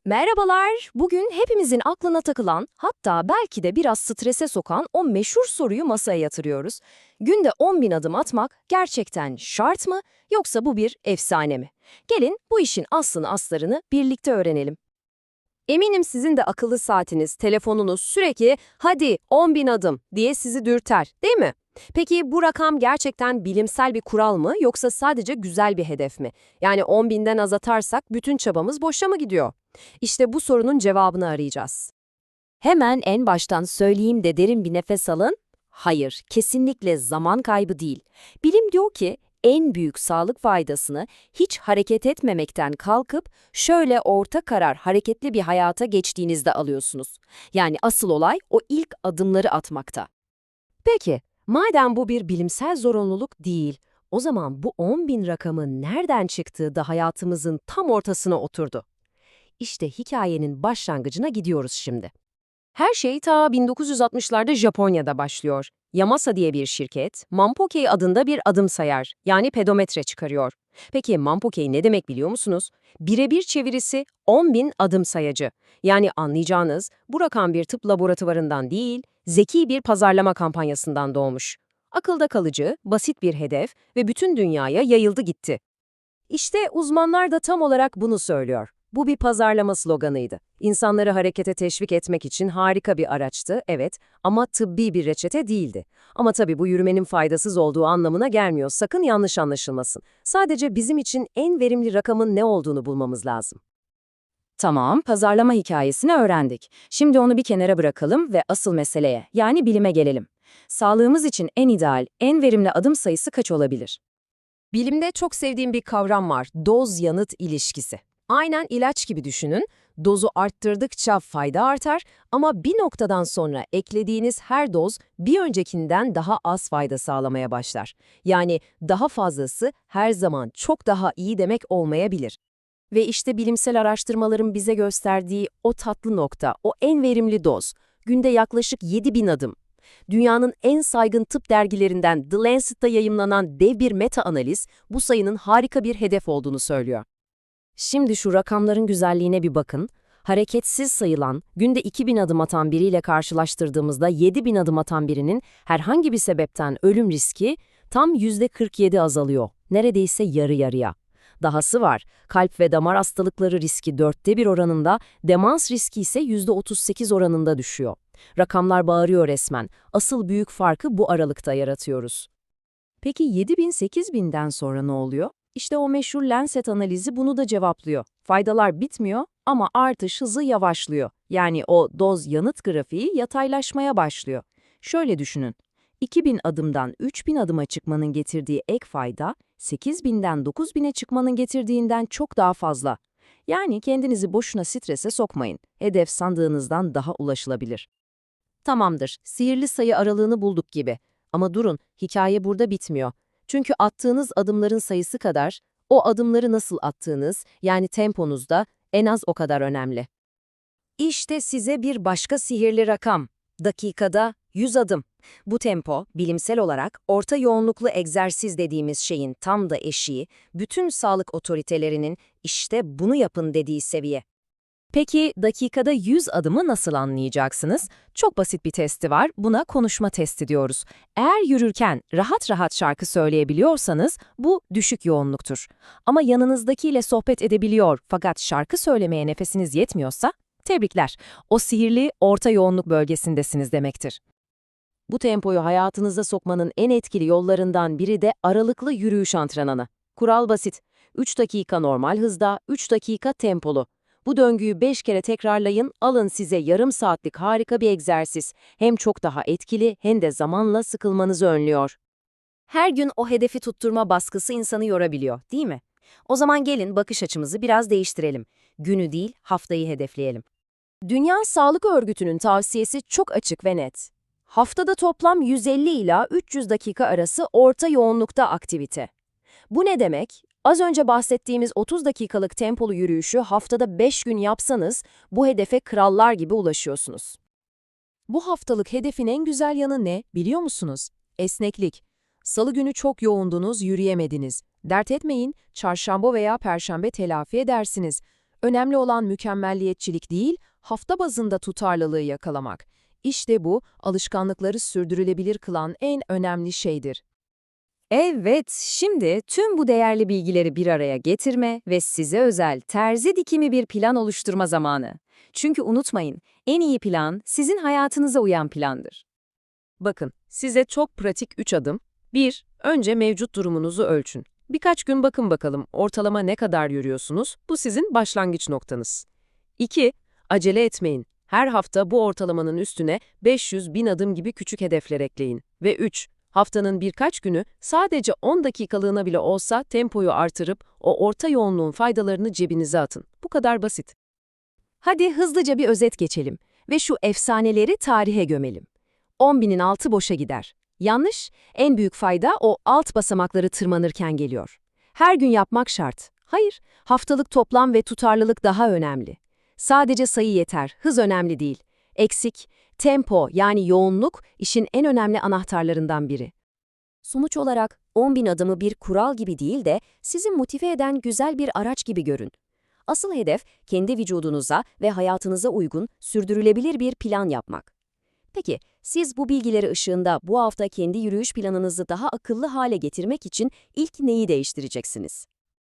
Merhabalar. Bugün hepimizin aklına takılan, hatta belki de biraz strese sokan o meşhur soruyu masaya yatırıyoruz. Günde 10.000 adım atmak gerçekten şart mı, yoksa bu bir efsane mi? Gelin bu işin aslını aslarını birlikte öğrenelim. Eminim sizin de akıllı saatiniz, telefonunuz sürekli "hadi 10.000 adım" diye sizi dürter, değil mi? Peki bu rakam gerçekten bilimsel bir kural mı, yoksa sadece güzel bir hedef mi? Yani 10.000'den az atarsak bütün çabamız boşa mı gidiyor? İşte bu sorunun cevabını arayacağız. Hemen en baştan söyleyeyim de derin bir nefes alın. Hayır, kesinlikle zaman kaybı değil. Bilim diyor ki en büyük sağlık faydasını hiç hareket etmemekten kalkıp şöyle orta karar hareketli bir hayata geçtiğinizde alıyorsunuz. Yani asıl olay o ilk adımları atmakta. Peki, madem bu bir bilimsel zorunluluk değil, o zaman bu 10.000 rakamı nereden çıktığı da hayatımızın tam ortasına oturdu? İşte hikayenin başlangıcına gidiyoruz şimdi. Her şey ta 1960'larda Japonya'da başlıyor. Yamasa diye bir şirket, Manpokei adında bir adım sayar, yani pedometre çıkarıyor. Peki Manpokei ne demek biliyor musunuz? Birebir çevirisi 10.000 adım sayacı. Yani anlayacağınız, bu rakam bir tıp laboratuvarından değil, zeki bir pazarlama kampanyasından doğmuş. Akılda kalıcı, basit bir hedef ve bütün dünyaya yayıldı gitti. İşte uzmanlar da tam olarak bunu söylüyor. Bu bir pazarlama sloganıydı. İnsanları harekete teşvik etmek için harika bir araçtı, evet, ama tıbbi bir reçete değildi. Ama tabii bu yürümenin faydasız olduğu anlamına gelmiyor. Sakın yanlış anlaşılmasın. Sadece bizim için en verimli rakamın ne olduğunu bulmamız lazım. Tamam, pazarlama hikayesini öğrendik. Şimdi onu bir kenara bırakalım ve asıl meseleye, yani bilime gelelim. Sağlığımız için en ideal, en verimli adım sayısı kaç olabilir? Bilimde çok sevdiğim bir kavram var, doz-yanıt ilişkisi. Aynen ilaç gibi düşünün, dozu arttırdıkça fayda artar ama bir noktadan sonra eklediğiniz her doz bir öncekinden daha az fayda sağlamaya başlar. Yani daha fazlası her zaman çok daha iyi demek olmayabilir. Ve işte bilimsel araştırmaların bize gösterdiği o tatlı nokta, o en verimli doz, günde yaklaşık 7.000 adım. Dünyanın en saygın tıp dergilerinden The Lancet'ta yayımlanan dev bir meta-analiz bu sayının harika bir hedef olduğunu söylüyor. Şimdi şu rakamların güzelliğine bir bakın. Hareketsiz sayılan, günde 2.000 adım atan biriyle karşılaştırdığımızda 7.000 adım atan birinin herhangi bir sebepten ölüm riski tam %47 azalıyor. Neredeyse yarı yarıya. Dahası var, kalp ve damar hastalıkları riski 1/4 oranında, demans riski ise %38 oranında düşüyor. Rakamlar bağırıyor resmen. Asıl büyük farkı bu aralıkta yaratıyoruz. Peki 7.000-8.000'den sonra ne oluyor? İşte o meşhur Lancet analizi bunu da cevaplıyor. Faydalar bitmiyor ama artış hızı yavaşlıyor. Yani o doz-yanıt grafiği yataylaşmaya başlıyor. Şöyle düşünün. 2.000 adımdan 3.000 adıma çıkmanın getirdiği ek fayda, 8.000'den 9.000'e çıkmanın getirdiğinden çok daha fazla. Yani kendinizi boşuna strese sokmayın. Hedef sandığınızdan daha ulaşılabilir. Tamamdır, sihirli sayı aralığını bulduk gibi. Ama durun, hikaye burada bitmiyor. Çünkü attığınız adımların sayısı kadar, o adımları nasıl attığınız, yani temponuz da en az o kadar önemli. İşte size bir başka sihirli rakam. Dakikada 100 adım. Bu tempo, bilimsel olarak orta yoğunluklu egzersiz dediğimiz şeyin tam da eşiği, bütün sağlık otoritelerinin işte bunu yapın dediği seviye. Peki dakikada 100 adımı nasıl anlayacaksınız? Çok basit bir testi var. Buna konuşma testi diyoruz. Eğer yürürken rahat rahat şarkı söyleyebiliyorsanız bu düşük yoğunluktur. Ama yanınızdakiyle sohbet edebiliyor fakat şarkı söylemeye nefesiniz yetmiyorsa tebrikler. O sihirli orta yoğunluk bölgesindesiniz demektir. Bu tempoyu hayatınıza sokmanın en etkili yollarından biri de aralıklı yürüyüş antrenmanı. Kural basit. 3 dakika normal hızda, 3 dakika tempolu. Bu döngüyü 5 kere tekrarlayın, alın size yarım saatlik harika bir egzersiz. Hem çok daha etkili hem de zamanla sıkılmanızı önlüyor. Her gün o hedefi tutturma baskısı insanı yorabiliyor, değil mi? O zaman gelin bakış açımızı biraz değiştirelim. Günü değil, haftayı hedefleyelim. Dünya Sağlık Örgütü'nün tavsiyesi çok açık ve net. Haftada toplam 150 ila 300 dakika arası orta yoğunlukta aktivite. Bu ne demek? Az önce bahsettiğimiz 30 dakikalık tempolu yürüyüşü haftada 5 gün yapsanız bu hedefe krallar gibi ulaşıyorsunuz. Bu haftalık hedefin en güzel yanı ne, biliyor musunuz? Esneklik. Salı günü çok yoğundunuz, yürüyemediniz. Dert etmeyin, çarşamba veya perşembe telafi edersiniz. Önemli olan mükemmelliyetçilik değil, hafta bazında tutarlılığı yakalamak. İşte bu, alışkanlıkları sürdürülebilir kılan en önemli şeydir. Evet, şimdi tüm bu değerli bilgileri bir araya getirme ve size özel terzi dikimi bir plan oluşturma zamanı. Çünkü unutmayın, en iyi plan sizin hayatınıza uyan plandır. Bakın, size çok pratik 3 adım. 1. Önce mevcut durumunuzu ölçün. Birkaç gün bakın bakalım ortalama ne kadar yürüyorsunuz, bu sizin başlangıç noktanız. 2. Acele etmeyin. Her hafta bu ortalamanın üstüne 500.000 adım gibi küçük hedefler ekleyin. Ve 3. Haftanın birkaç günü sadece 10 dakikalığına bile olsa tempoyu artırıp o orta yoğunluğun faydalarını cebinize atın. Bu kadar basit. Hadi hızlıca bir özet geçelim ve şu efsaneleri tarihe gömelim. 10.000'in altı boşa gider. Yanlış, en büyük fayda o alt basamakları tırmanırken geliyor. Her gün yapmak şart. Hayır, haftalık toplam ve tutarlılık daha önemli. Sadece sayı yeter, hız önemli değil. Eksik, tempo yani yoğunluk işin en önemli anahtarlarından biri. Sonuç olarak 10.000 adımı bir kural gibi değil de sizi motive eden güzel bir araç gibi görün. Asıl hedef kendi vücudunuza ve hayatınıza uygun, sürdürülebilir bir plan yapmak. Peki, siz bu bilgileri ışığında bu hafta kendi yürüyüş planınızı daha akıllı hale getirmek için ilk neyi değiştireceksiniz?